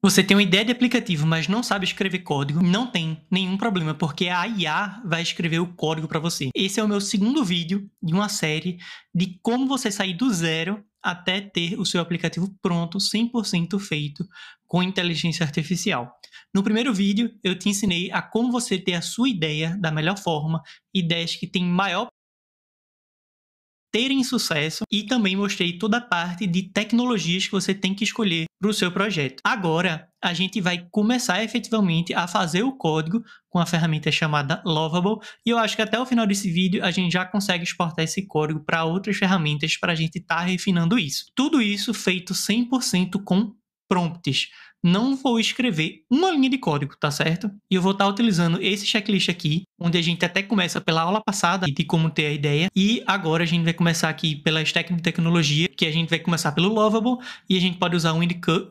Você tem uma ideia de aplicativo, mas não sabe escrever código, não tem nenhum problema, porque a IA vai escrever o código para você. Esse é o meu segundo vídeo de uma série de como você sair do zero até ter o seu aplicativo pronto, 100% feito com inteligência artificial. No primeiro vídeo, eu te ensinei a como você ter a sua ideia da melhor forma, ideias que têm maior terem sucesso, e também mostrei toda a parte de tecnologias que você tem que escolher para o seu projeto. Agora, a gente vai começar efetivamente a fazer o código com a ferramenta chamada Lovable, e eu acho que até o final desse vídeo a gente já consegue exportar esse código para outras ferramentas para a gente estar refinando isso. Tudo isso feito 100% com prompts. Não vou escrever uma linha de código, tá certo? E eu vou estar utilizando esse checklist aqui, onde a gente até começa pela aula passada de como ter a ideia, e agora a gente vai começar aqui pela stack de tecnologia, que a gente vai começar pelo Lovable, e a gente pode usar um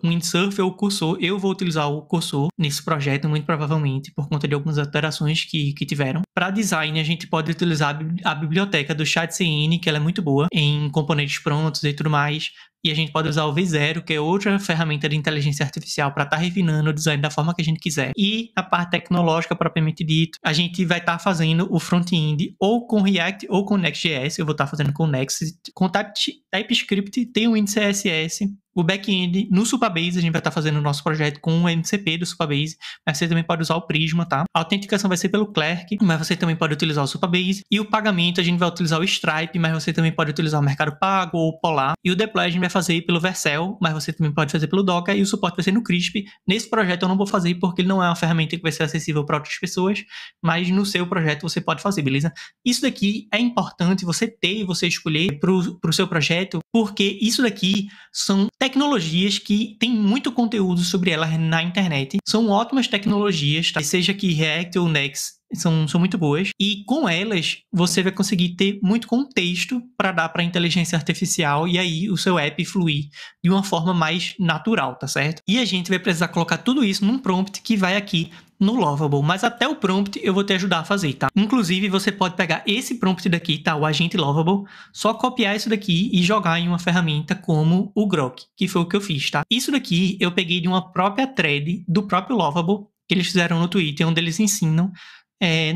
windsurf ou o cursor. Eu vou utilizar o cursor nesse projeto, muito provavelmente, por conta de algumas alterações que tiveram. Para design, a gente pode utilizar a biblioteca do ChatCN, que ela é muito boa em componentes prontos e tudo mais. E a gente pode usar o V0, que é outra ferramenta de inteligência artificial para estar refinando o design da forma que a gente quiser. E a parte tecnológica propriamente dito, a gente vai estar fazendo o front-end ou com React ou com Next.js. Eu vou estar fazendo com Next, com TypeScript, tem o WinCSS. O back-end no Supabase, a gente vai estar fazendo o nosso projeto com o MCP do Supabase, mas você também pode usar o Prisma, tá? A autenticação vai ser pelo Clerk, mas você também pode utilizar o Supabase. E o pagamento, a gente vai utilizar o Stripe, mas você também pode utilizar o Mercado Pago ou o Polar. E o deploy a gente vai fazer pelo Vercel, mas você também pode fazer pelo Docker, e o suporte vai ser no Crisp. Nesse projeto eu não vou fazer porque ele não é uma ferramenta que vai ser acessível para outras pessoas, mas no seu projeto você pode fazer, beleza? Isso daqui é importante você ter e você escolher para o seu projeto, porque isso daqui são tecnologias que tem muito conteúdo sobre elas na internet. São ótimas tecnologias, tá? Seja que React ou Next são muito boas, e com elas você vai conseguir ter muito contexto para dar para a inteligência artificial, e aí o seu app fluir de uma forma mais natural, tá certo? E a gente vai precisar colocar tudo isso num prompt que vai aqui no Lovable, mas até o prompt eu vou te ajudar a fazer, tá? Inclusive, você pode pegar esse prompt daqui, tá? O agente Lovable, só copiar isso daqui e jogar em uma ferramenta como o Grok, que foi o que eu fiz, tá? Isso daqui eu peguei de uma própria thread do próprio Lovable, que eles fizeram no Twitter, onde eles ensinam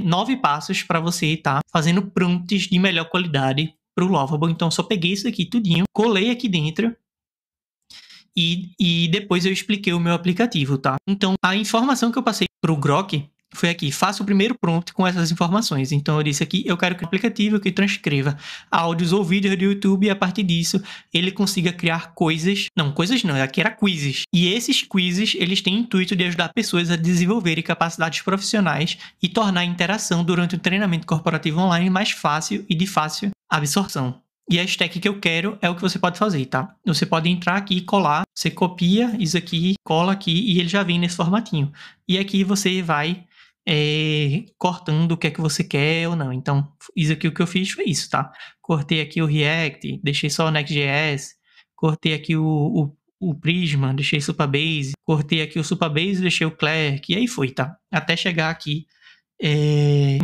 9 passos para você estar fazendo prompts de melhor qualidade para o Lovable. Então, eu só peguei isso daqui tudinho, colei aqui dentro, e depois eu expliquei o meu aplicativo, tá? Então, a informação que eu passei para o Grok foi aqui: faça o primeiro prompt com essas informações. Então, eu disse aqui, eu quero que o aplicativo que transcreva áudios ou vídeos do YouTube, e a partir disso, ele consiga criar coisas não, aqui era quizzes. E esses quizzes, eles têm o intuito de ajudar pessoas a desenvolverem capacidades profissionais e tornar a interação durante o treinamento corporativo online mais fácil e de fácil absorção. E a stack que eu quero é o que você pode fazer, tá? Você pode entrar aqui e colar, você copia isso aqui, cola aqui, e ele já vem nesse formatinho. E aqui você vai cortando o que é que você quer ou não. Então, isso aqui o que eu fiz foi isso, tá? Cortei aqui o React, deixei só o Next.js, cortei aqui o Prisma, deixei Supabase, cortei aqui o Supabase, deixei o Clerk, e aí foi, tá? Até chegar aqui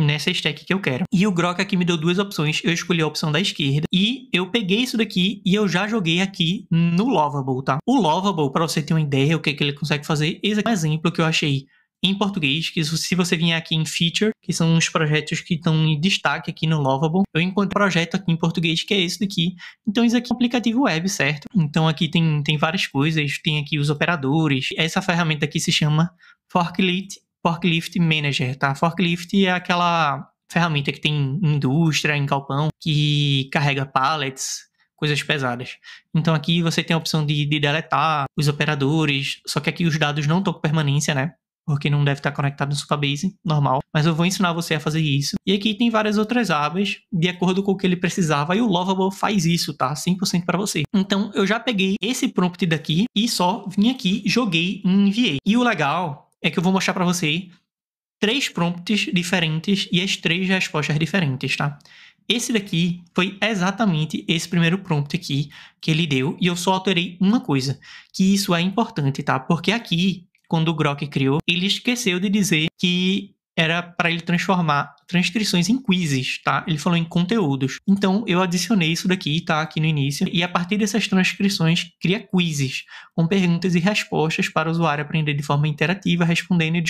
nessa stack que eu quero. E o Grok aqui me deu duas opções. Eu escolhi a opção da esquerda e eu peguei isso daqui e eu já joguei aqui no Lovable, tá? O Lovable, para você ter uma ideia o que ele consegue fazer, esse aqui é um exemplo que eu achei em português, que se você vier aqui em Feature, que são os projetos que estão em destaque aqui no Lovable, eu encontrei um projeto aqui em português que é esse daqui. Então isso aqui é um aplicativo web, certo? Então aqui tem várias coisas, tem aqui os operadores. Essa ferramenta aqui se chama Forklift Manager, tá? Forklift é aquela ferramenta que tem em indústria, em galpão, que carrega pallets, coisas pesadas. Então aqui você tem a opção de deletar os operadores, só que aqui os dados não estão com permanência, né? Porque não deve estar conectado no Supabase, normal. Mas eu vou ensinar você a fazer isso. E aqui tem várias outras abas, de acordo com o que ele precisava, e o Lovable faz isso, tá? 100% para você. Então, eu já peguei esse prompt daqui e só vim aqui, joguei e enviei. E o legal é que eu vou mostrar para você 3 prompts diferentes e as 3 respostas diferentes, tá? Esse daqui foi exatamente esse primeiro prompt aqui que ele deu, e eu só alterei uma coisa, que isso é importante, tá? Porque aqui, quando o Grok criou, ele esqueceu de dizer que era para ele transformar transcrições em quizzes, tá? Ele falou em conteúdos. Então, eu adicionei isso daqui, tá? Aqui no início. E a partir dessas transcrições, cria quizzes com perguntas e respostas para o usuário aprender de forma interativa, respondendo e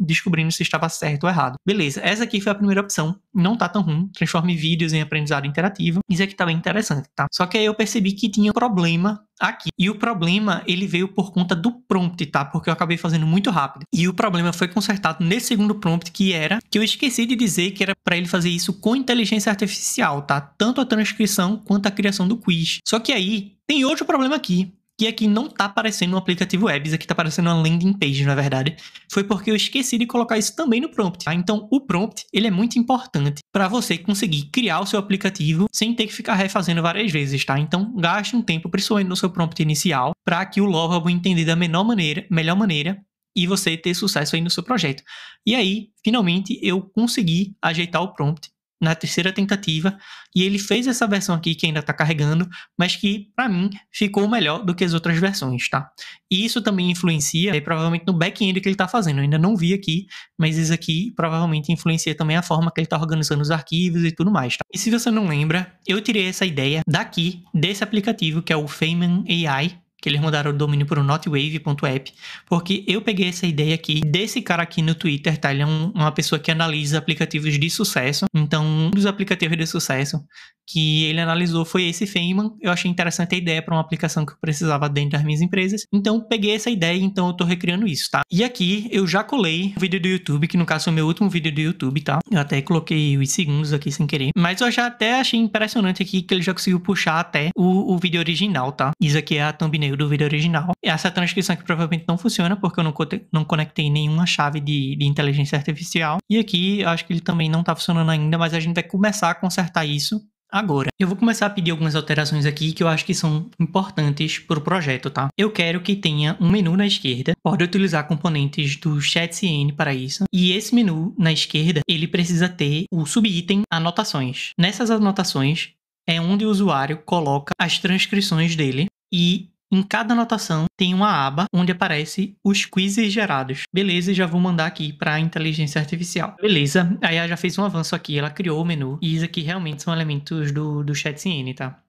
descobrindo se estava certo ou errado. Beleza, essa aqui foi a primeira opção. Não tá tão ruim. Transforme vídeos em aprendizado interativo. Isso aqui tá bem interessante, tá? Só que aí eu percebi que tinha um problema aqui. E o problema, ele veio por conta do prompt, tá? Porque eu acabei fazendo muito rápido. E o problema foi consertado nesse segundo prompt, que eu esqueci de dizer que era para ele fazer isso com inteligência artificial, tá? Tanto a transcrição quanto a criação do quiz. Só que aí tem outro problema aqui, que aqui não tá aparecendo um aplicativo web, isso aqui tá aparecendo uma landing page, na verdade. Foi porque eu esqueci de colocar isso também no prompt, tá? Então, o prompt, ele é muito importante para você conseguir criar o seu aplicativo sem ter que ficar refazendo várias vezes, tá? Então, gaste um tempo, principalmente no seu prompt inicial, para que o Lovable entenda da melhor maneira e você ter sucesso aí no seu projeto. E aí, finalmente, eu consegui ajeitar o prompt na terceira tentativa, e ele fez essa versão aqui que ainda está carregando, mas que, para mim, ficou melhor do que as outras versões, tá? E isso também influencia, provavelmente, no back-end que ele está fazendo. Eu ainda não vi aqui, mas isso aqui provavelmente influencia também a forma que ele está organizando os arquivos e tudo mais, tá? E se você não lembra, eu tirei essa ideia daqui, desse aplicativo, que é o Feynman AI, que eles mudaram o domínio para o notwave.app, porque eu peguei essa ideia aqui desse cara aqui no Twitter, tá? Ele é uma pessoa que analisa aplicativos de sucesso. Então, um dos aplicativos de sucesso que ele analisou foi esse Feynman. Eu achei interessante a ideia para uma aplicação que eu precisava dentro das minhas empresas. Então, peguei essa ideia e então eu tô recriando isso, tá? E aqui eu já colei o vídeo do YouTube, que no caso é o meu último vídeo do YouTube, tá? Eu até coloquei os segundos aqui sem querer. Mas eu já até achei impressionante aqui que ele já conseguiu puxar até o vídeo original, tá? Isso aqui é a thumbnail do vídeo original. Essa transcrição aqui provavelmente não funciona porque eu não conectei nenhuma chave de inteligência artificial. E aqui eu acho que ele também não tá funcionando ainda, mas a gente vai começar a consertar isso agora. Eu vou começar a pedir algumas alterações aqui que eu acho que são importantes para o projeto, tá? Eu quero que tenha um menu na esquerda, pode utilizar componentes do ChatCN para isso, e esse menu na esquerda, ele precisa ter o subitem anotações. Nessas anotações é onde o usuário coloca as transcrições dele e em cada anotação tem uma aba onde aparece os quizzes gerados. Beleza, já vou mandar aqui para a inteligência artificial. Beleza, aí ela já fez um avanço aqui, ela criou o menu. E isso aqui realmente são elementos do ChatCN, tá?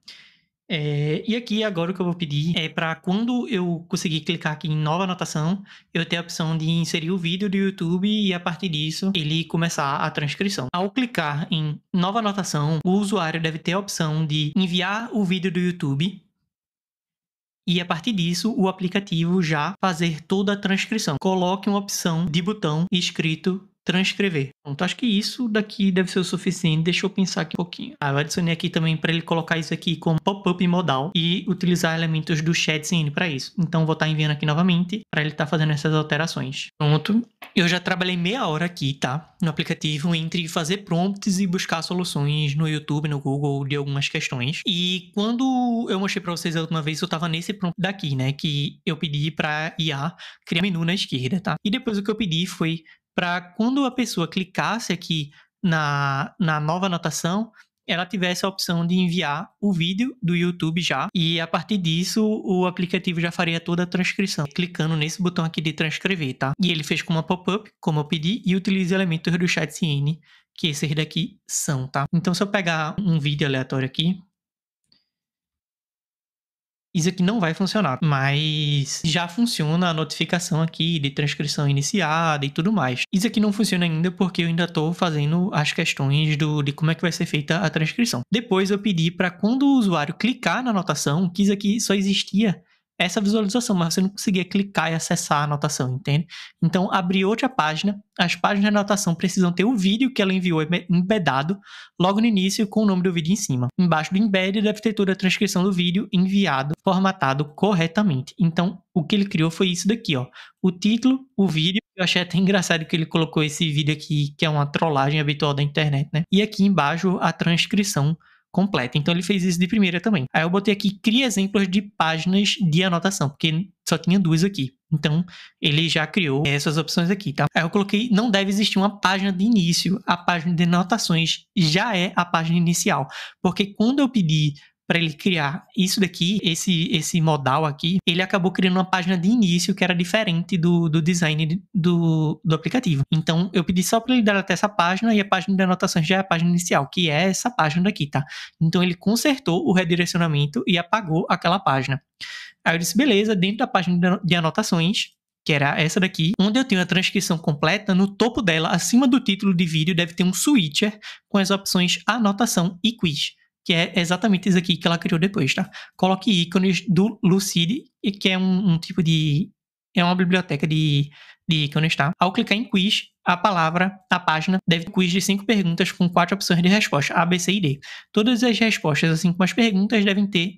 E aqui agora o que eu vou pedir é para quando eu conseguir clicar aqui em nova anotação, eu ter a opção de inserir o vídeo do YouTube e a partir disso ele começar a transcrição. Ao clicar em nova anotação, o usuário deve ter a opção de enviar o vídeo do YouTube e a partir disso, o aplicativo já fazer toda a transcrição. Coloque uma opção de botão escrito transcrever. Pronto, acho que isso daqui deve ser o suficiente. Deixa eu pensar aqui um pouquinho. Eu adicionei aqui também para ele colocar isso aqui como pop-up modal e utilizar elementos do ChatCN para isso. Então, vou estar enviando aqui novamente para ele estar fazendo essas alterações. Pronto. Eu já trabalhei meia hora aqui, tá? No aplicativo, entre fazer prompts e buscar soluções no YouTube, no Google, de algumas questões. E quando eu mostrei para vocês a última vez, eu estava nesse prompt daqui, né? Que eu pedi para IA criar menu na esquerda, tá? E depois o que eu pedi foi para quando a pessoa clicasse aqui na nova anotação, ela tivesse a opção de enviar o vídeo do YouTube já, e a partir disso o aplicativo já faria toda a transcrição, clicando nesse botão aqui de transcrever, tá? E ele fez com uma pop-up, como eu pedi, e utiliza elementos do ChatCN, que esses daqui são, tá? Então se eu pegar um vídeo aleatório aqui, isso aqui não vai funcionar, mas já funciona a notificação aqui de transcrição iniciada e tudo mais. Isso aqui não funciona ainda porque eu ainda estou fazendo as questões de como é que vai ser feita a transcrição. Depois eu pedi para quando o usuário clicar na anotação, que isso aqui só existia essa visualização, mas você não conseguia clicar e acessar a anotação, entende? Então, abrir outra página, as páginas de anotação precisam ter o vídeo que ela enviou embedado logo no início com o nome do vídeo em cima. Embaixo do embed deve ter toda a transcrição do vídeo enviado, formatado corretamente. Então, o que ele criou foi isso daqui, ó. O título, o vídeo. Eu achei até engraçado que ele colocou esse vídeo aqui, que é uma trollagem habitual da internet, né? E aqui embaixo a transcrição completa. Então ele fez isso de primeira também. Aí eu botei aqui, cria exemplos de páginas de anotação, porque só tinha duas aqui. Então ele já criou essas opções aqui, tá? Aí eu coloquei, não deve existir uma página de início. A página de anotações já é a página inicial. Porque quando eu pedi para ele criar isso daqui, esse modal aqui, ele acabou criando uma página de início que era diferente do design do aplicativo. Então, eu pedi só para ele deletar essa página e a página de anotações já é a página inicial, que é essa página daqui, tá? Então, ele consertou o redirecionamento e apagou aquela página. Aí eu disse, beleza, dentro da página de anotações, que era essa daqui, onde eu tenho a transcrição completa, no topo dela, acima do título de vídeo, deve ter um switcher com as opções anotação e quiz, que é exatamente isso aqui que ela criou depois, tá? Coloque ícones do Lucid, que é um tipo de... é uma biblioteca de ícones, tá? Ao clicar em quiz, a página deve ter um quiz de 5 perguntas com 4 opções de resposta, A, B, C e D. Todas as respostas, assim como as perguntas,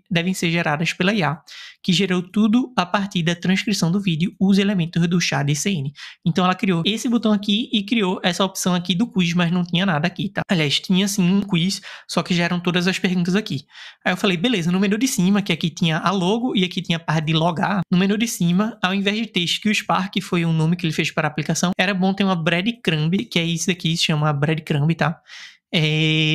devem ser geradas pela IA, que gerou tudo a partir da transcrição do vídeo, os elementos do ChatDCN. Então ela criou esse botão aqui e criou essa opção aqui do quiz, mas não tinha nada aqui, tá? Aliás, tinha sim um quiz, só que já eram todas as perguntas aqui. Aí eu falei, beleza, no menu de cima, que aqui tinha a logo e aqui tinha a parte de logar, no menu de cima, ao invés de ter SkillSpark, que foi o nome que ele fez para a aplicação, era bom ter uma breadcrumb, que é isso daqui, se chama breadcrumb, tá?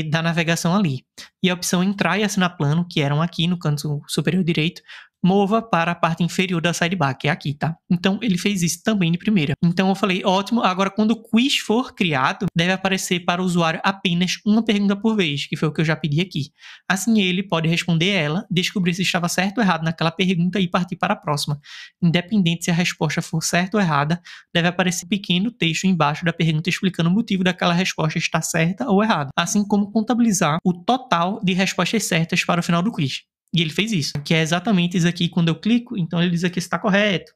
Da navegação ali. E a opção entrar e assinar plano, que eram aqui no canto superior direito, mova para a parte inferior da sidebar, que é aqui, tá? Então, ele fez isso também de primeira. Então, eu falei, ótimo, agora quando o quiz for criado, deve aparecer para o usuário apenas uma pergunta por vez, que foi o que eu já pedi aqui. Assim, ele pode responder ela, descobrir se estava certo ou errado naquela pergunta e partir para a próxima. Independente se a resposta for certa ou errada, deve aparecer um pequeno texto embaixo da pergunta explicando o motivo daquela resposta estar certa ou errada, assim como contabilizar o total de respostas certas para o final do quiz. E ele fez isso, que é exatamente isso aqui quando eu clico, então ele diz aqui se está correto.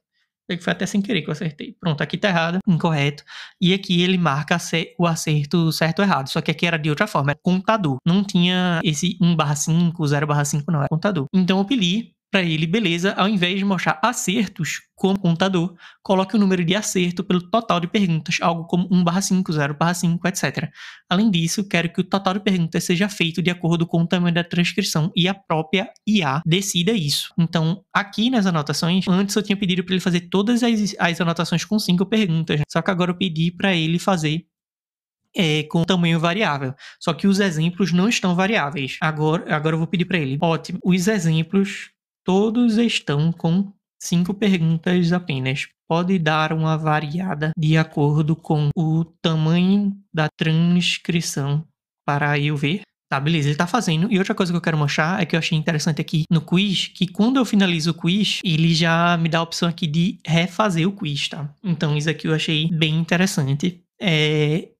Foi até sem querer que eu acertei. Pronto, aqui está errado, incorreto. E aqui ele marca o acerto certo ou errado. Só que aqui era de outra forma, era contador. Não tinha esse 1/5, 0/5, não, era contador. Então eu pedi para ele, beleza, ao invés de mostrar acertos como contador, coloque o número de acerto pelo total de perguntas, algo como 1/5, 0/5, etc. Além disso, quero que o total de perguntas seja feito de acordo com o tamanho da transcrição e a própria IA decida isso. Então, aqui nas anotações, antes eu tinha pedido para ele fazer todas as anotações com 5 perguntas, só que agora eu pedi para ele fazer com tamanho variável. Só que os exemplos não estão variáveis. Agora eu vou pedir para ele. Ótimo. Os exemplos todos estão com 5 perguntas apenas. Pode dar uma variada de acordo com o tamanho da transcrição para eu ver. Tá, beleza, ele tá fazendo. E outra coisa que eu quero mostrar é que eu achei interessante aqui no quiz, que quando eu finalizo o quiz, ele já me dá a opção aqui de refazer o quiz, tá? Então isso aqui eu achei bem interessante.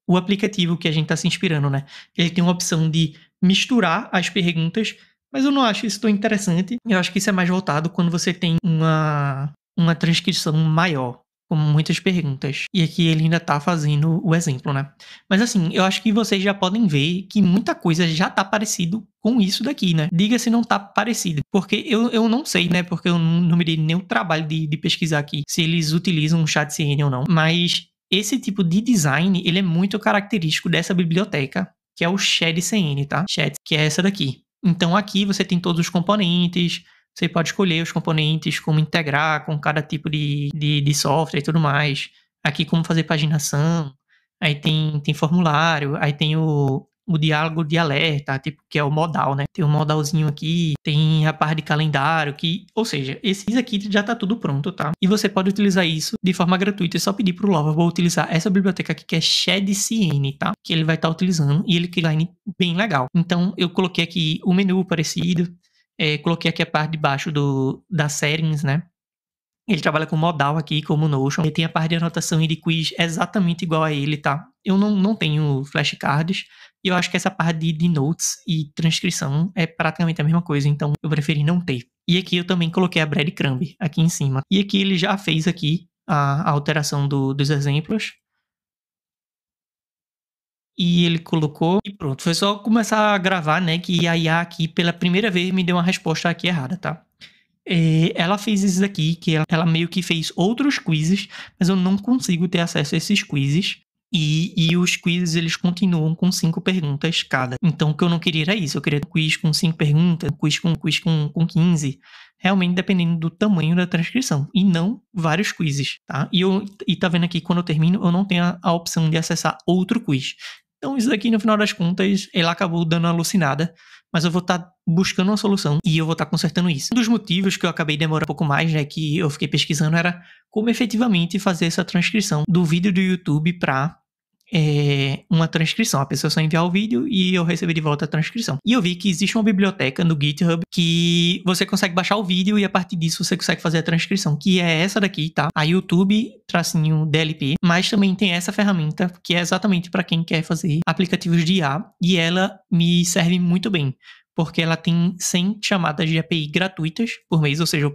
O aplicativo que a gente tá se inspirando, né? Ele tem uma opção de misturar as perguntas, mas eu não acho isso tão interessante. Eu acho que isso é mais voltado quando você tem uma transcrição maior, com muitas perguntas. E aqui ele ainda tá fazendo o exemplo, né? Mas assim, eu acho que vocês já podem ver que muita coisa já tá parecido com isso daqui, né? Diga se não tá parecido. Porque eu não sei, né? Porque eu não me dei nem o trabalho de pesquisar aqui se eles utilizam o ChatDCN ou não. Mas esse tipo de design, ele é muito característico dessa biblioteca, que é o ChatDCN, tá? Chat, que é essa daqui. Então aqui você tem todos os componentes, você pode escolher os componentes, como integrar com cada tipo de software e tudo mais. Aqui como fazer paginação, aí tem formulário, aí tem o diálogo de alerta, tipo, que é o modal, né? Tem um modalzinho aqui, tem a parte de calendário, ou seja, esses aqui já tá tudo pronto, tá? E você pode utilizar isso de forma gratuita, é só pedir pro Lovable utilizar essa biblioteca aqui, que é ChatDCN, tá? Que ele vai estar utilizando, e ele cria bem legal. Então, eu coloquei aqui o menu parecido, coloquei aqui a parte de baixo das settings, né? Ele trabalha com modal aqui, como o Notion. Ele tem a parte de anotação e de quiz exatamente igual a ele, tá? Eu não tenho flashcards. E eu acho que essa parte de notes e transcrição é praticamente a mesma coisa. Então, eu preferi não ter. E aqui eu também coloquei a breadcrumb aqui em cima. E aqui ele já fez aqui a alteração dos exemplos. E ele colocou e pronto. Foi só começar a gravar, né? Que a IA aqui, pela primeira vez, me deu uma resposta aqui errada, tá? Ela fez isso daqui, que ela meio que fez outros quizzes, mas eu não consigo ter acesso a esses quizzes. E os quizzes, eles continuam com 5 perguntas cada. Então, o que eu não queria era isso. Eu queria um quiz com 5 perguntas, quiz com 15. Realmente dependendo do tamanho da transcrição. E não vários quizzes, tá? E tá vendo aqui, quando eu termino, eu não tenho a opção de acessar outro quiz. Então, isso daqui, no final das contas, ela acabou dando uma alucinada. mas eu vou estar buscando uma solução e eu vou estar consertando isso. Um dos motivos que eu acabei demorando um pouco mais, né, que eu fiquei pesquisando, era como efetivamente fazer essa transcrição do vídeo do YouTube para uma transcrição. A pessoa só enviar o vídeo e eu receber de volta a transcrição. E eu vi que existe uma biblioteca no GitHub que você consegue baixar o vídeo e a partir disso você consegue fazer a transcrição, que é essa daqui, tá? A YouTube-DLP, mas também tem essa ferramenta que é exatamente para quem quer fazer aplicativos de IA e ela me serve muito bem. Porque ela tem 100 chamadas de API gratuitas por mês, ou seja, eu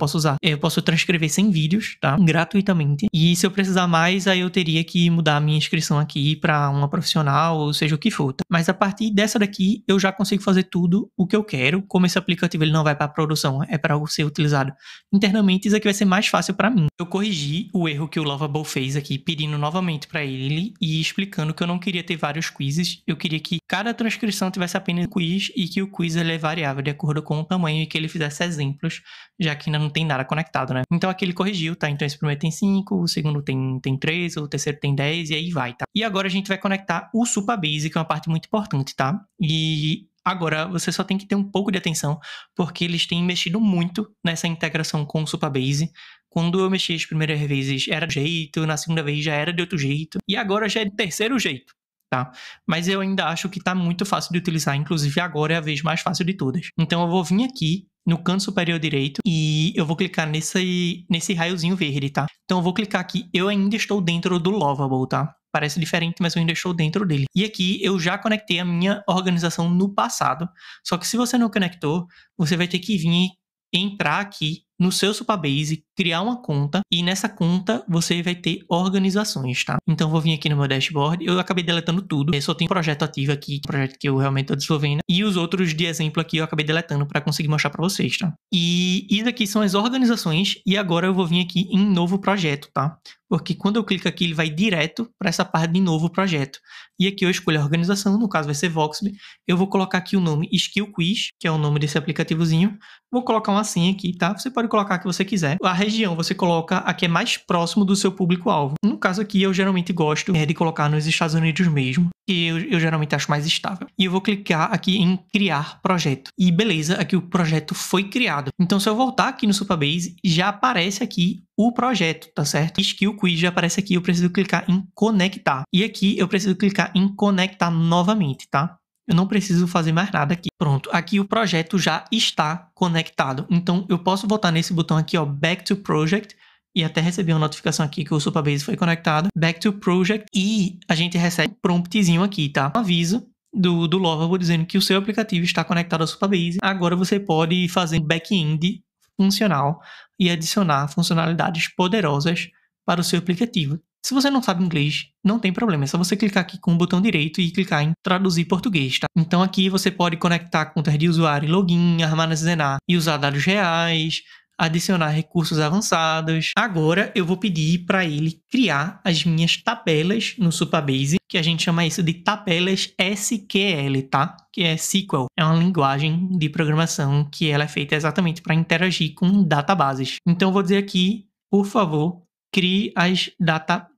posso transcrever 100 vídeos, tá? Gratuitamente. E se eu precisar mais, aí eu teria que mudar a minha inscrição aqui para uma profissional, ou seja, o que for. Tá? Mas a partir dessa daqui, eu já consigo fazer tudo o que eu quero. Como esse aplicativo ele não vai para produção, é para ser utilizado internamente, isso aqui vai ser mais fácil para mim. Eu corrigi o erro que o Lovable fez aqui, pedindo novamente para ele e explicando que eu não queria ter vários quizzes, eu queria que cada transcrição tivesse apenas um quiz e que o quiz ele é variável de acordo com o tamanho e que ele fizesse exemplos, já que ainda não tem nada conectado, né? Então aqui ele corrigiu, tá? Então esse primeiro tem 5, o segundo tem 3, o terceiro tem 10 e aí vai, tá? E agora a gente vai conectar o Supabase, que é uma parte muito importante, tá? E agora você só tem que ter um pouco de atenção, porque eles têm mexido muito nessa integração com o Supabase. Quando eu mexi as primeiras vezes era de um jeito, na segunda vez já era de outro jeito, e agora já é do terceiro jeito. Tá? Mas eu ainda acho que está muito fácil de utilizar, inclusive agora é a vez mais fácil de todas. Então eu vou vir aqui no canto superior direito e eu vou clicar nesse raiozinho verde, tá? Então eu vou clicar aqui, eu ainda estou dentro do Lovable, tá? Parece diferente, mas eu ainda estou dentro dele. E aqui eu já conectei a minha organização no passado, só que se você não conectou, você vai ter que vir entrar aqui no seu Supabase, criar uma conta e nessa conta você vai ter organizações, tá? Então eu vou vir aqui no meu dashboard, eu acabei deletando tudo, eu só tenho um projeto ativo aqui, projeto que eu realmente estou desenvolvendo, e os outros de exemplo aqui eu acabei deletando para conseguir mostrar para vocês, tá? E isso aqui são as organizações e agora eu vou vir aqui em novo projeto, tá? Porque quando eu clico aqui ele vai direto para essa parte de novo projeto. E aqui eu escolho a organização, no caso vai ser Voxby, eu vou colocar aqui o nome Skill Quiz, que é o nome desse aplicativozinho, vou colocar uma senha aqui, tá? Você pode colocar a que você quiser. A região você coloca a que é mais próximo do seu público-alvo. No caso aqui, eu geralmente gosto de colocar nos Estados Unidos mesmo, que eu geralmente acho mais estável. E eu vou clicar aqui em criar projeto. E beleza, aqui o projeto foi criado. Então, se eu voltar aqui no Supabase, já aparece aqui o projeto, tá certo? Skill Quiz já aparece aqui, eu preciso clicar em conectar. E aqui eu preciso clicar em conectar novamente, tá? Eu não preciso fazer mais nada aqui. Pronto, aqui o projeto já está conectado. Então, eu posso voltar nesse botão aqui, ó, Back to Project, e até receber uma notificação aqui que o Supabase foi conectado. Back to Project, e a gente recebe um promptzinho aqui, tá? Um aviso do Lovable dizendo que o seu aplicativo está conectado ao Supabase. Agora você pode fazer um back-end funcional e adicionar funcionalidades poderosas para o seu aplicativo. Se você não sabe inglês, não tem problema, é só você clicar aqui com o botão direito e clicar em traduzir português, tá? Então aqui você pode conectar contas de usuário e login, armazenar e usar dados reais, adicionar recursos avançados. Agora eu vou pedir para ele criar as minhas tabelas no Supabase, que a gente chama isso de tabelas SQL, tá? Que é SQL. É uma linguagem de programação que ela é feita exatamente para interagir com databases. Então eu vou dizer aqui, por favor, crie as databases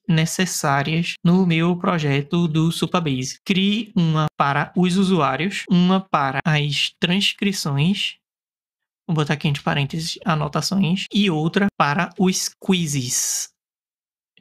necessárias no meu projeto do Supabase. Crie uma para os usuários, uma para as transcrições, vou botar aqui entre parênteses anotações, e outra para os quizzes.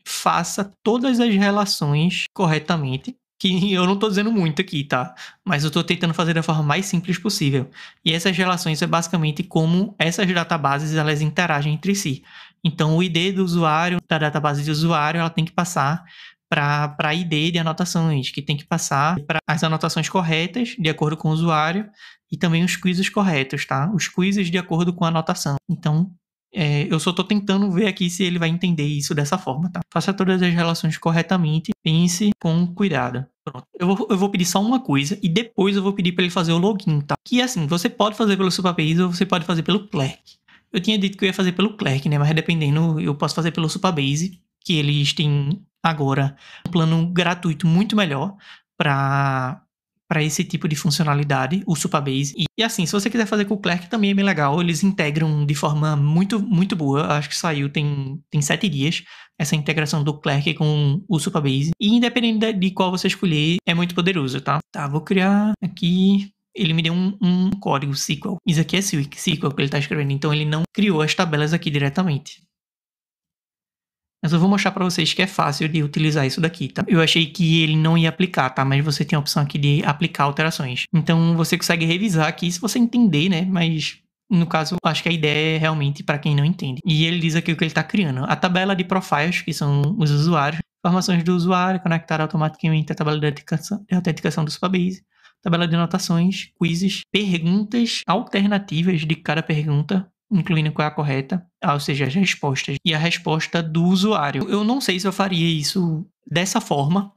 Faça todas as relações corretamente, que eu não estou dizendo muito aqui, tá? Mas eu estou tentando fazer da forma mais simples possível. E essas relações é basicamente como essas databases elas interagem entre si. Então, o ID do usuário, da database de usuário, ela tem que passar para a ID de anotações, que tem que passar para as anotações corretas, de acordo com o usuário, e também os quizzes corretos, tá? Os quizzes de acordo com a anotação. Então, eu só estou tentando ver aqui se ele vai entender isso dessa forma, tá? Faça todas as relações corretamente, pense com cuidado. Pronto. Eu vou pedir só uma coisa e depois eu vou pedir para ele fazer o login, tá? Que assim, você pode fazer pelo Supabase ou você pode fazer pelo Clerk. Eu tinha dito que eu ia fazer pelo Clerk, né? Mas dependendo, eu posso fazer pelo Supabase, que eles têm agora um plano gratuito muito melhor para esse tipo de funcionalidade, o Supabase. E assim, se você quiser fazer com o Clerk também é bem legal, eles integram de forma muito, muito boa. Acho que saiu tem 7 dias essa integração do Clerk com o Supabase. E independente de qual você escolher, é muito poderoso, tá? Tá, vou criar aqui ele me deu um código SQL. Isso aqui é SQL que ele está escrevendo, então ele não criou as tabelas aqui diretamente. Mas eu vou mostrar para vocês que é fácil de utilizar isso daqui, tá? Eu achei que ele não ia aplicar, tá? Mas você tem a opção aqui de aplicar alterações. Então você consegue revisar aqui se você entender, né? Mas no caso, acho que a ideia é realmente para quem não entende. E ele diz aqui o que ele está criando. A tabela de profiles, que são os usuários, informações do usuário, conectar automaticamente a tabela de autenticação do Supabase, tabela de anotações, quizzes, perguntas alternativas de cada pergunta, incluindo qual é a correta, ou seja, as respostas, e a resposta do usuário. Eu não sei se eu faria isso dessa forma,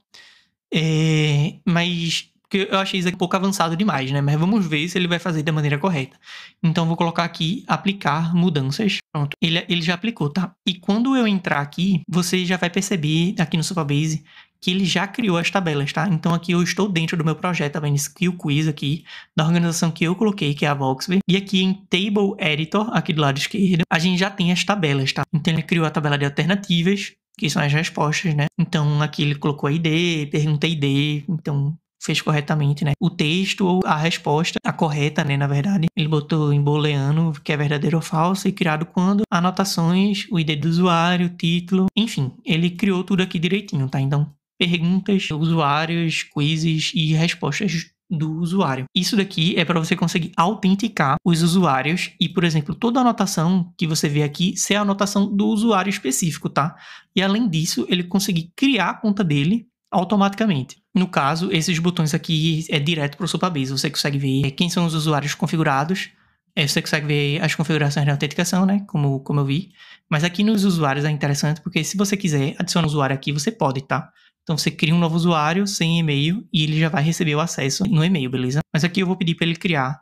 mas porque eu achei isso aqui um pouco avançado demais, né? Mas vamos ver se ele vai fazer da maneira correta. Então, vou colocar aqui, aplicar mudanças. Pronto, ele já aplicou, tá? E quando eu entrar aqui, você já vai perceber aqui no Supabase que ele já criou as tabelas, tá? Então, aqui eu estou dentro do meu projeto, tá vendo? Skill Quiz aqui, da organização que eu coloquei, que é a Voxver. E aqui em Table Editor, aqui do lado esquerdo, a gente já tem as tabelas, tá? Então, ele criou a tabela de alternativas, que são as respostas, né? Então, aqui ele colocou a ID, pergunta ID, então fez corretamente, né? O texto ou a resposta, a correta, né, na verdade. Ele botou em booleano, que é verdadeiro ou falso, e criado quando, anotações, o ID do usuário, título, enfim, ele criou tudo aqui direitinho, tá? Então, perguntas, usuários, quizzes e respostas do usuário. Isso daqui é para você conseguir autenticar os usuários e, por exemplo, toda anotação que você vê aqui ser a anotação do usuário específico, tá? E além disso, ele conseguir criar a conta dele automaticamente. No caso, esses botões aqui é direto para o Supabase. Você consegue ver quem são os usuários configurados. Você consegue ver as configurações de autenticação, né? Como eu vi. Mas aqui nos usuários é interessante porque se você quiser adicionar um usuário aqui, você pode, tá? Então você cria um novo usuário sem e-mail e ele já vai receber o acesso no e-mail, beleza? Mas aqui eu vou pedir para ele criar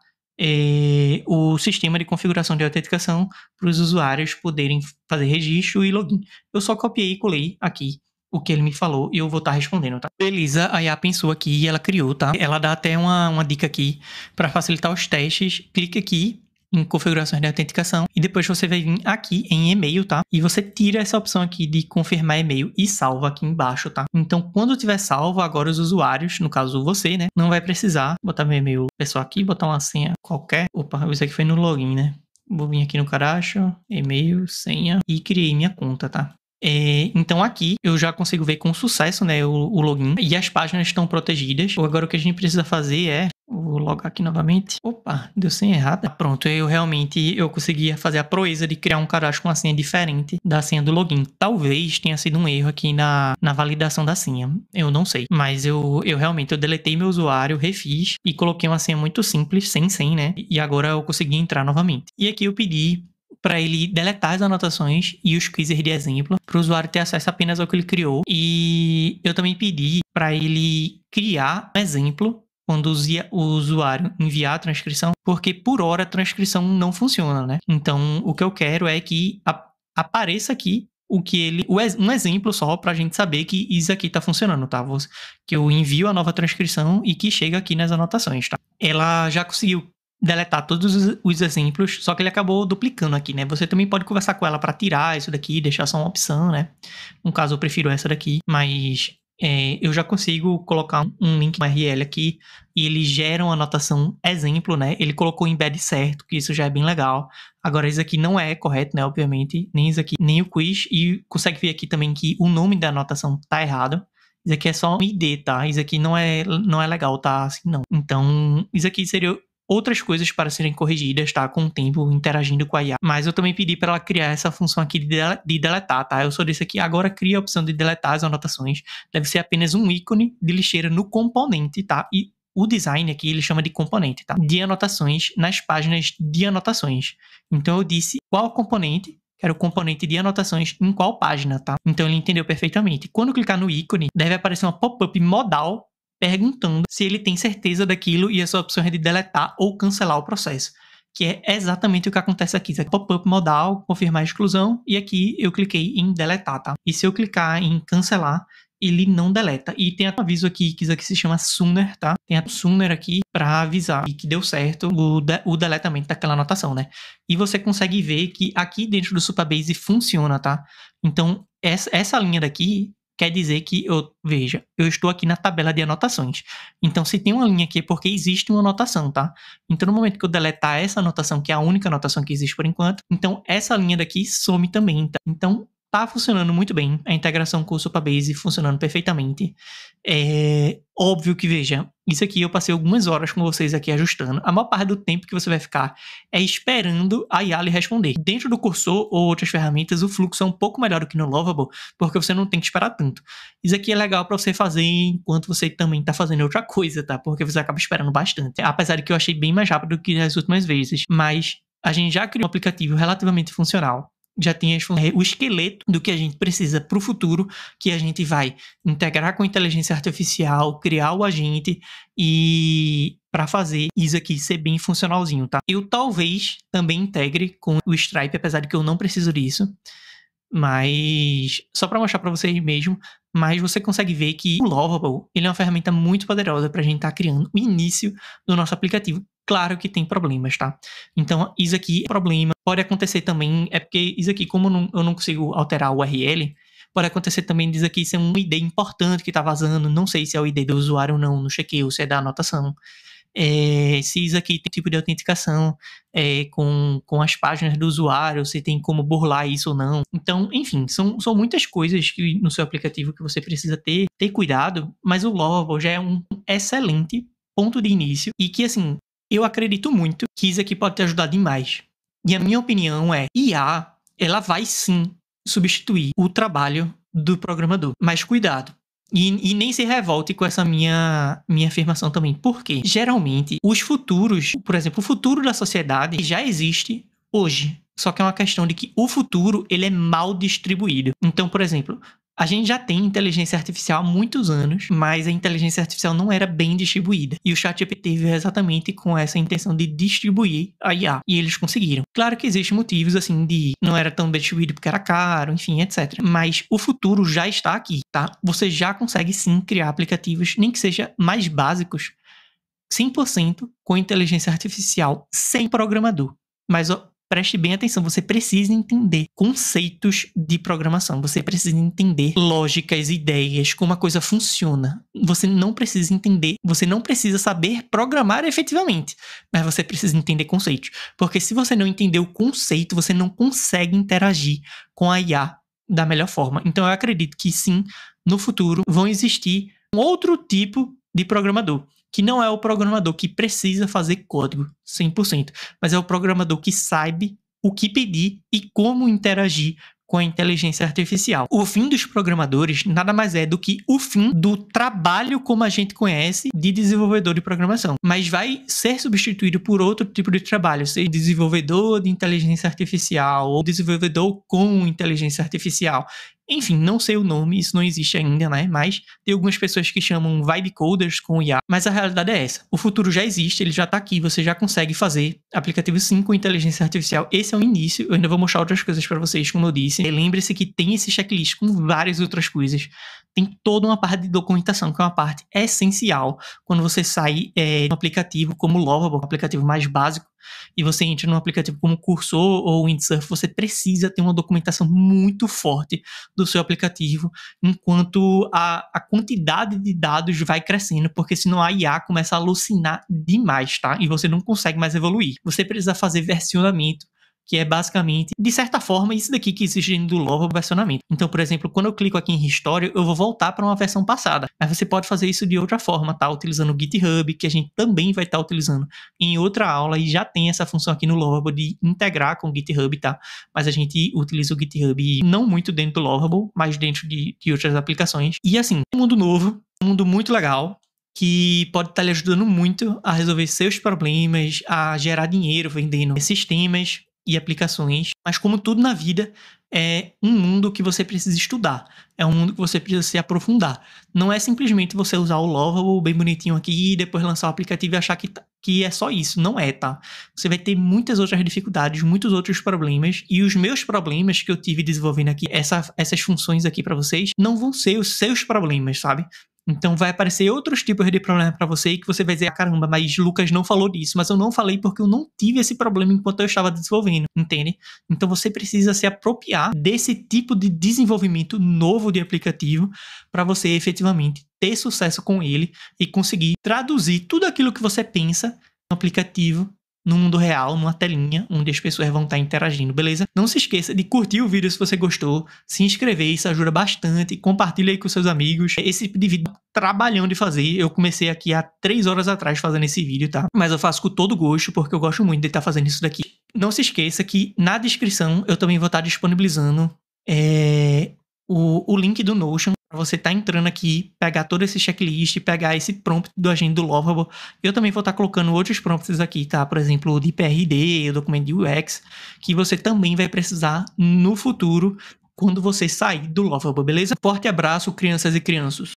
o sistema de configuração de autenticação para os usuários poderem fazer registro e login. Eu só copiei e colei aqui o que ele me falou e eu vou estar respondendo, tá? Beleza, a IA pensou aqui e ela criou, tá? Ela dá até uma dica aqui para facilitar os testes. Clique aqui em configurações de autenticação e depois você vai vir aqui em e-mail, tá? E você tira essa opção aqui de confirmar e-mail e salva aqui embaixo, tá? Então, quando tiver salvo, agora os usuários, no caso você, né? Não vai precisar botar meu e-mail pessoal aqui, botar uma senha qualquer. Opa, isso aqui foi no login, né? Vou vir aqui no cadastro, e-mail, senha e criei minha conta, tá? Então aqui eu já consigo ver com sucesso, né, o login e as páginas estão protegidas. Agora o que a gente precisa fazer é, vou logar aqui novamente. Opa, deu senha errada. Pronto, eu conseguia fazer a proeza de criar um cadastro com uma senha diferente da senha do login. Talvez tenha sido um erro aqui na validação da senha, eu não sei. Mas eu realmente deletei meu usuário, refiz e coloquei uma senha muito simples, sem senha, né, e agora eu consegui entrar novamente. E aqui eu pedi para ele deletar as anotações e os quizzes de exemplo, para o usuário ter acesso apenas ao que ele criou. E eu também pedi para ele criar um exemplo quando o usuário enviar a transcrição, porque por hora a transcrição não funciona, né? Então, o que eu quero é que apareça aqui um exemplo só para a gente saber que isso aqui está funcionando, tá? Que eu envio a nova transcrição e que chega aqui nas anotações, tá? Ela já conseguiu deletar todos os exemplos, só que ele acabou duplicando aqui, né? Você também pode conversar com ela para tirar isso daqui, deixar só uma opção, né? No caso, eu prefiro essa daqui, mas eu já consigo colocar um link URL aqui e ele gera uma anotação exemplo, né? Ele colocou o embed certo, que isso já é bem legal. Agora, isso aqui não é correto, né? Obviamente, nem isso aqui, nem o quiz. E consegue ver aqui também que o nome da anotação tá errado. Isso aqui é só um ID, tá? Isso aqui não é legal, tá? Assim, não. Então, isso aqui seria outras coisas para serem corrigidas, tá? Com o tempo, interagindo com a IA. Mas eu também pedi para ela criar essa função aqui de deletar, tá? Eu só disse aqui, agora cria a opção de deletar as anotações. Deve ser apenas um ícone de lixeira no componente, tá? E o design aqui ele chama de componente, tá? De anotações nas páginas de anotações. Então eu disse qual componente, que era o componente de anotações em qual página, tá? Então ele entendeu perfeitamente. Quando clicar no ícone, deve aparecer uma pop-up modal perguntando se ele tem certeza daquilo e a sua opção é de deletar ou cancelar o processo, que é exatamente o que acontece aqui. Pop-up modal, confirmar a exclusão, e aqui eu cliquei em deletar, tá? E se eu clicar em cancelar, ele não deleta. E tem um aviso aqui, que isso aqui se chama Sooner, tá? Tem a Sooner aqui para avisar que deu certo o deletamento daquela anotação, né? E você consegue ver que aqui dentro do Supabase funciona, tá? Então, essa linha daqui quer dizer que, veja, eu estou aqui na tabela de anotações. Então, se tem uma linha aqui é porque existe uma anotação, tá? Então, no momento que eu deletar essa anotação, que é a única anotação que existe por enquanto, então essa linha daqui some também, tá? Então, tá funcionando muito bem, a integração com o Supabase funcionando perfeitamente. É óbvio que, veja, isso aqui eu passei algumas horas com vocês aqui ajustando. A maior parte do tempo que você vai ficar é esperando a IA lhe responder. Dentro do cursor ou outras ferramentas, o fluxo é um pouco melhor do que no Lovable, porque você não tem que esperar tanto. Isso aqui é legal para você fazer enquanto você também tá fazendo outra coisa, tá? Porque você acaba esperando bastante. Apesar de que eu achei bem mais rápido do que as últimas vezes, mas a gente já criou um aplicativo relativamente funcional. Já tem o esqueleto do que a gente precisa para o futuro, que a gente vai integrar com a inteligência artificial, criar o agente e para fazer isso aqui ser bem funcionalzinho, tá? Eu talvez também integre com o Stripe, apesar de que eu não preciso disso, mas só para mostrar para vocês mesmo, mas você consegue ver que o Lovable, ele é uma ferramenta muito poderosa para a gente estar criando o início do nosso aplicativo. Claro que tem problemas, tá? Então, isso aqui é problema. Pode acontecer também, é porque isso aqui, como eu não consigo alterar o URL, pode acontecer também disso aqui ser um ID importante que tá vazando. Não sei se é o ID do usuário ou não, não chequei, ou se é da anotação. Se isso aqui tem tipo de autenticação com as páginas do usuário, se tem como burlar isso ou não. Então, enfim, são muitas coisas que no seu aplicativo que você precisa ter cuidado, mas o Lovable já é um excelente ponto de início e que, assim, eu acredito muito que isso aqui pode te ajudar demais. E a minha opinião é, IA, ela vai sim substituir o trabalho do programador. Mas cuidado. E nem se revolte com essa minha afirmação também. Por quê? Geralmente, os futuros, por exemplo, o futuro da sociedade já existe hoje. Só que é uma questão de que o futuro, ele é mal distribuído. Então, por exemplo, a gente já tem inteligência artificial há muitos anos, mas a inteligência artificial não era bem distribuída. E o ChatGPT veio exatamente com essa intenção de distribuir a IA. E eles conseguiram. Claro que existem motivos, assim, de não era tão bem distribuído porque era caro, enfim, etc. Mas o futuro já está aqui, tá? Você já consegue, sim, criar aplicativos, nem que seja mais básicos, 100% com inteligência artificial, sem programador. Mas preste bem atenção, você precisa entender conceitos de programação, você precisa entender lógicas, ideias, como a coisa funciona. Você não precisa entender, você não precisa saber programar efetivamente, mas você precisa entender conceitos. Porque se você não entender o conceito, você não consegue interagir com a IA da melhor forma. Então eu acredito que sim, no futuro vão existir um outro tipo de programador, que não é o programador que precisa fazer código 100%, mas é o programador que sabe o que pedir e como interagir com a inteligência artificial. O fim dos programadores nada mais é do que o fim do trabalho como a gente conhece de desenvolvedor de programação, mas vai ser substituído por outro tipo de trabalho, seja desenvolvedor de inteligência artificial ou desenvolvedor com inteligência artificial. Enfim, não sei o nome, isso não existe ainda, né? Mas tem algumas pessoas que chamam vibe coders com IA. Mas a realidade é essa. O futuro já existe, ele já tá aqui, você já consegue fazer aplicativo sim com inteligência artificial. Esse é o início, eu ainda vou mostrar outras coisas para vocês, como eu disse. E lembre-se que tem esse checklist com várias outras coisas. Tem toda uma parte de documentação, que é uma parte essencial quando você sai de um aplicativo como o Lovable, um aplicativo mais básico, e você entra num aplicativo como Cursor ou Windsurf, você precisa ter uma documentação muito forte do seu aplicativo, enquanto a quantidade de dados vai crescendo, porque senão a IA começa a alucinar demais, tá? E você não consegue mais evoluir. Você precisa fazer versionamento, que é basicamente, de certa forma, isso daqui que existe do Lovable versionamento. Então, por exemplo, quando eu clico aqui em History, eu vou voltar para uma versão passada. Mas você pode fazer isso de outra forma, tá? Utilizando o GitHub, que a gente também vai estar utilizando em outra aula, e já tem essa função aqui no Lovable de integrar com o GitHub, tá? Mas a gente utiliza o GitHub não muito dentro do Lovable, mas dentro de outras aplicações. E assim, um mundo novo, um mundo muito legal, que pode estar lhe ajudando muito a resolver seus problemas, a gerar dinheiro vendendo sistemas e aplicações, mas como tudo na vida, é um mundo que você precisa estudar, é um mundo que você precisa se aprofundar. Não é simplesmente você usar o Lovable bem bonitinho aqui e depois lançar o aplicativo e achar que é só isso. Não é, tá? Você vai ter muitas outras dificuldades, muitos outros problemas, e os meus problemas que eu tive desenvolvendo aqui, essas funções aqui para vocês, não vão ser os seus problemas, sabe? Então vai aparecer outros tipos de problema para você e que você vai dizer, caramba, mas Lucas não falou disso, mas eu não falei porque eu não tive esse problema enquanto eu estava desenvolvendo, entende? Então você precisa se apropriar desse tipo de desenvolvimento novo de aplicativo para você efetivamente ter sucesso com ele e conseguir traduzir tudo aquilo que você pensa no aplicativo no mundo real, numa telinha, onde as pessoas vão estar interagindo, beleza? Não se esqueça de curtir o vídeo se você gostou, se inscrever, isso ajuda bastante, compartilha aí com seus amigos. Esse tipo de vídeo trabalhão de fazer, eu comecei aqui há 3 horas atrás fazendo esse vídeo, tá? Mas eu faço com todo gosto, porque eu gosto muito de estar fazendo isso daqui. Não se esqueça que na descrição eu também vou estar disponibilizando o link do Notion para você estar entrando aqui, pegar todo esse checklist, pegar esse prompt do agente do Lovable. Eu também vou estar colocando outros prompts aqui, tá? Por exemplo, o de PRD, o documento de UX, que você também vai precisar no futuro quando você sair do Lovable, beleza? Forte abraço, crianças e crianças.